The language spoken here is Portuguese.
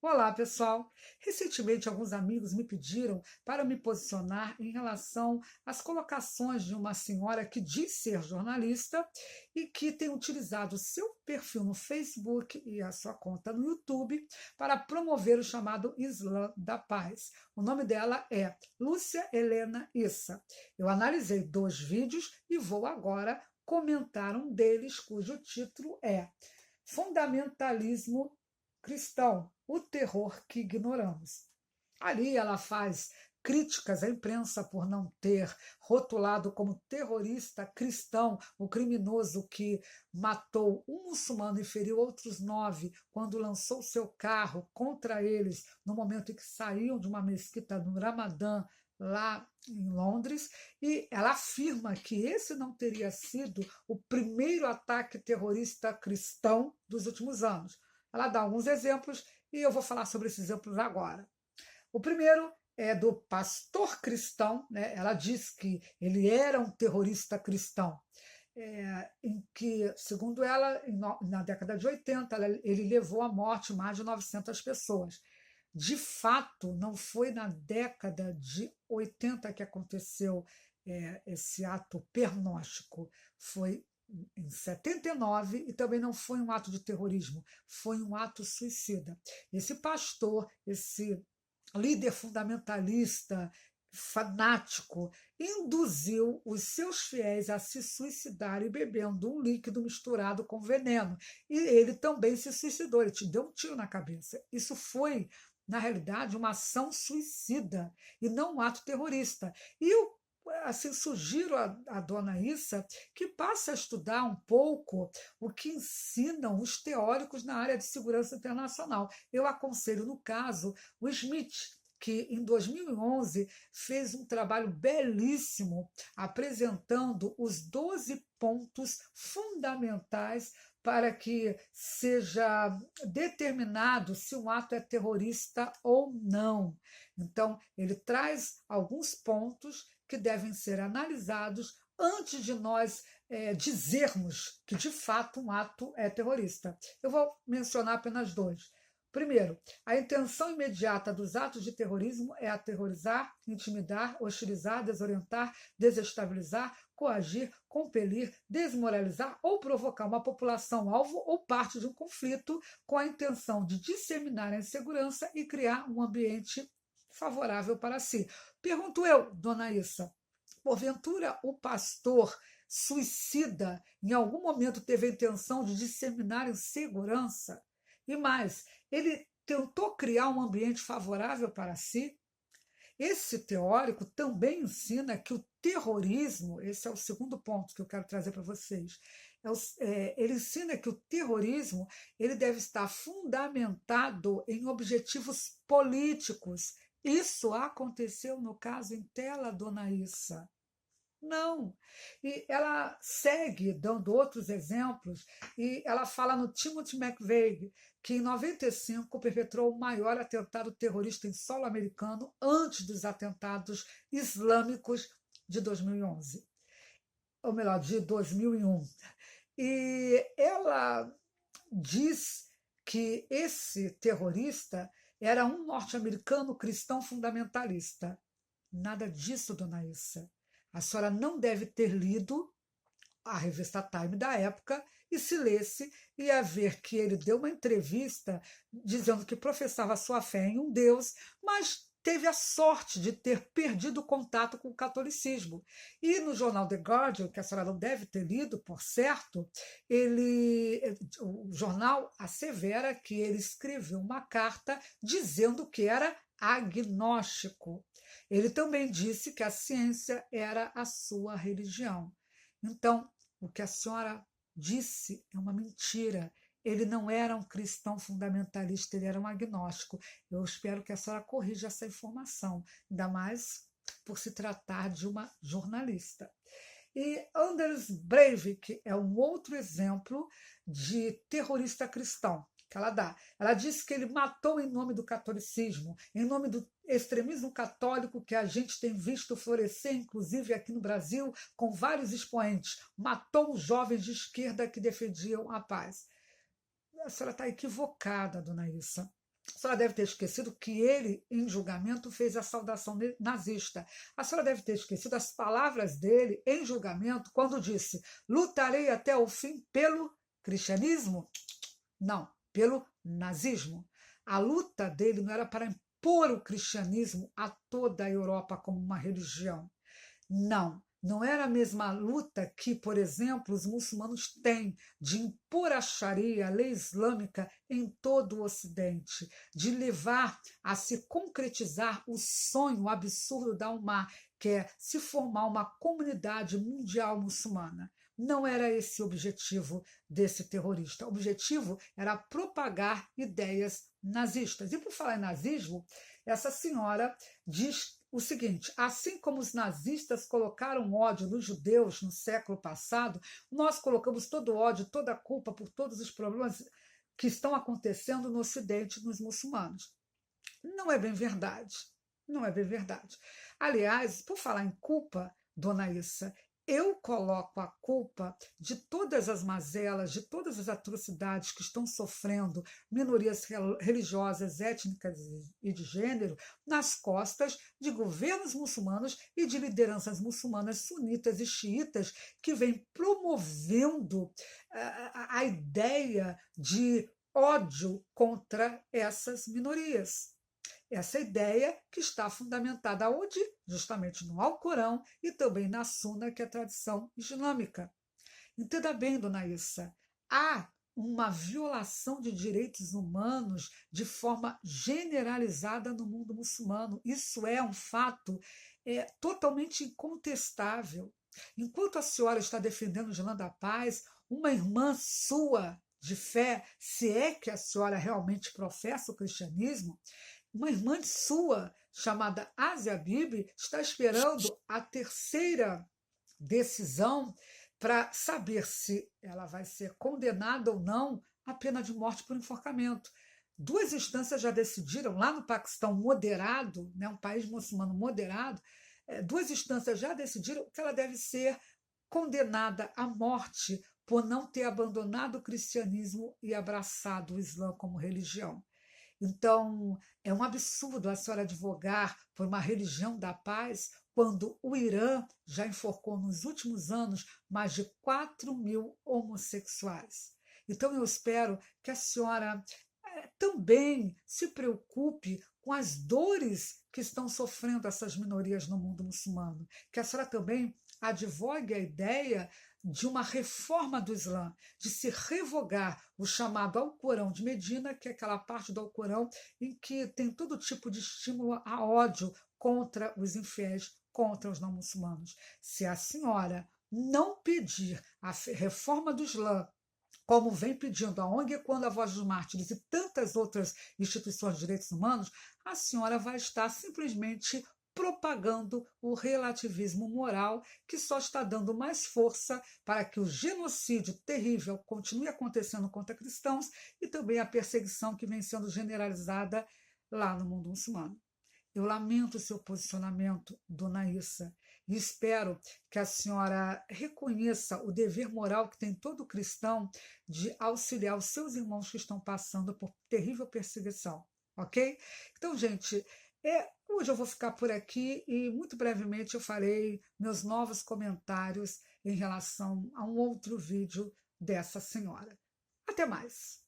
Olá, pessoal! Recentemente, alguns amigos me pediram para me posicionar em relação às colocações de uma senhora que diz ser jornalista e que tem utilizado o seu perfil no Facebook e a sua conta no YouTube para promover o chamado Islã da Paz. O nome dela é Lúcia Helena Issa. Eu analisei dois vídeos e vou agora comentar um deles, cujo título é Fundamentalismo Cristão, o terror que ignoramos. Ali ela faz críticas à imprensa por não ter rotulado como terrorista cristão o criminoso que matou um muçulmano e feriu outros 9 quando lançou seu carro contra eles no momento em que saíam de uma mesquita no Ramadã, lá em Londres, e ela afirma que esse não teria sido o primeiro ataque terrorista cristão dos últimos anos. Ela dá alguns exemplos e eu vou falar sobre esses exemplos agora. O primeiro é do pastor cristão, né? Ela diz que ele era um terrorista cristão, em que, segundo ela, na década de 80, ele levou à morte mais de 900 pessoas. De fato, não foi na década de 80 que aconteceu esse ato pernóstico, foi em 79 e também não foi um ato de terrorismo, foi um ato suicida. Esse pastor, esse líder fundamentalista, fanático, induziu os seus fiéis a se suicidarem bebendo um líquido misturado com veneno. E ele também se suicidou, ele te deu um tiro na cabeça. Isso foi, na realidade, uma ação suicida e não um ato terrorista. E eu assim, sugiro à dona Issa que passe a estudar um pouco o que ensinam os teóricos na área de segurança internacional. Eu aconselho, no caso, o Smith, que em 2011 fez um trabalho belíssimo apresentando os 12 pontos fundamentais para que seja determinado se um ato é terrorista ou não. Então, ele traz alguns pontos que devem ser analisados antes de nós dizermos que de fato um ato é terrorista. Eu vou mencionar apenas dois. Primeiro, a intenção imediata dos atos de terrorismo é aterrorizar, intimidar, hostilizar, desorientar, desestabilizar, coagir, compelir, desmoralizar ou provocar uma população alvo ou parte de um conflito com a intenção de disseminar a insegurança e criar um ambiente favorável para si. Pergunto eu, dona Issa, porventura o pastor suicida em algum momento teve a intenção de disseminar insegurança? E mais, ele tentou criar um ambiente favorável para si? Esse teórico também ensina que o terrorismo, esse é o segundo ponto que eu quero trazer para vocês, ele ensina que o terrorismo ele deve estar fundamentado em objetivos políticos. Isso aconteceu no caso em Tela, dona Issa. Não. E ela segue dando outros exemplos, e ela fala no Timothy McVeigh, que em 95 perpetrou o maior atentado terrorista em solo americano antes dos atentados islâmicos de 2011, ou melhor, de 2001. E ela diz que esse terrorista era um norte-americano cristão fundamentalista. Nada disso, dona Issa. A senhora não deve ter lido a revista Time da época, e se lesse, ia ver que ele deu uma entrevista dizendo que professava sua fé em um Deus, mas teve a sorte de ter perdido o contato com o catolicismo. E no jornal The Guardian, que a senhora não deve ter lido, por certo, o jornal assevera que ele escreveu uma carta dizendo que era agnóstico. Ele também disse que a ciência era a sua religião. Então, o que a senhora disse é uma mentira. Ele não era um cristão fundamentalista, ele era um agnóstico. Eu espero que a senhora corrija essa informação, ainda mais por se tratar de uma jornalista. E Anders Breivik é um outro exemplo de terrorista cristão que ela dá. Ela disse que ele matou em nome do catolicismo, em nome do extremismo católico que a gente tem visto florescer, inclusive aqui no Brasil, com vários expoentes. Matou os jovens de esquerda que defendiam a paz. A senhora está equivocada, dona Issa. senhora deve ter esquecido que ele, em julgamento, fez a saudação nazista. A senhora deve ter esquecido as palavras dele, em julgamento, quando disse: lutarei até o fim pelo cristianismo? Não, pelo nazismo. A luta dele não era para impor o cristianismo a toda a Europa como uma religião. Não, não era a mesma luta que, por exemplo, os muçulmanos têm de impor a Sharia, a lei islâmica, em todo o Ocidente, de levar a se concretizar o sonho absurdo da Ummah, que é se formar uma comunidade mundial muçulmana. Não era esse o objetivo desse terrorista. O objetivo era propagar ideias nazistas. E por falar em nazismo, essa senhora diz o seguinte: assim como os nazistas colocaram ódio nos judeus no século passado, nós colocamos todo o ódio, toda a culpa por todos os problemas que estão acontecendo no Ocidente nos muçulmanos. Não é bem verdade. Não é bem verdade. Aliás, por falar em culpa, dona Issa, eu coloco a culpa de todas as mazelas, de todas as atrocidades que estão sofrendo minorias religiosas, étnicas e de gênero nas costas de governos muçulmanos e de lideranças muçulmanas sunitas e xiitas que vêm promovendo a ideia de ódio contra essas minorias. Essa ideia que está fundamentada onde? Justamente no Alcorão e também na Suna, que é a tradição islâmica. Entenda bem, dona Issa, há uma violação de direitos humanos de forma generalizada no mundo muçulmano. Isso é um fato totalmente incontestável. Enquanto a senhora está defendendo o Islã da Paz, uma irmã sua de fé, se é que a senhora realmente professa o cristianismo, uma irmã sua, chamada Asia Bibi, está esperando a terceira decisão para saber se ela vai ser condenada ou não à pena de morte por enforcamento. Duas instâncias já decidiram, lá no Paquistão moderado, né, um país muçulmano moderado, duas instâncias já decidiram que ela deve ser condenada à morte por não ter abandonado o cristianismo e abraçado o Islã como religião. Então, é um absurdo a senhora advogar por uma religião da paz quando o Irã já enforcou nos últimos anos mais de 4.000 homossexuais. Então, eu espero que a senhora também se preocupe com as dores que estão sofrendo essas minorias no mundo muçulmano, que a senhora também advogue a ideia de uma reforma do Islã, de se revogar o chamado Alcorão de Medina, que é aquela parte do Alcorão em que tem todo tipo de estímulo a ódio contra os infiéis, contra os não muçulmanos. Se a senhora não pedir a reforma do Islã, como vem pedindo a ONG Quando a Voz dos Mártires e tantas outras instituições de direitos humanos, a senhora vai estar simplesmente propagando o relativismo moral que só está dando mais força para que o genocídio terrível continue acontecendo contra cristãos e também a perseguição que vem sendo generalizada lá no mundo muçulmano. Eu lamento o seu posicionamento, dona Issa, e espero que a senhora reconheça o dever moral que tem todo cristão de auxiliar os seus irmãos que estão passando por terrível perseguição, ok? Então, gente, hoje eu vou ficar por aqui e muito brevemente eu farei meus novos comentários em relação a um outro vídeo dessa senhora. Até mais!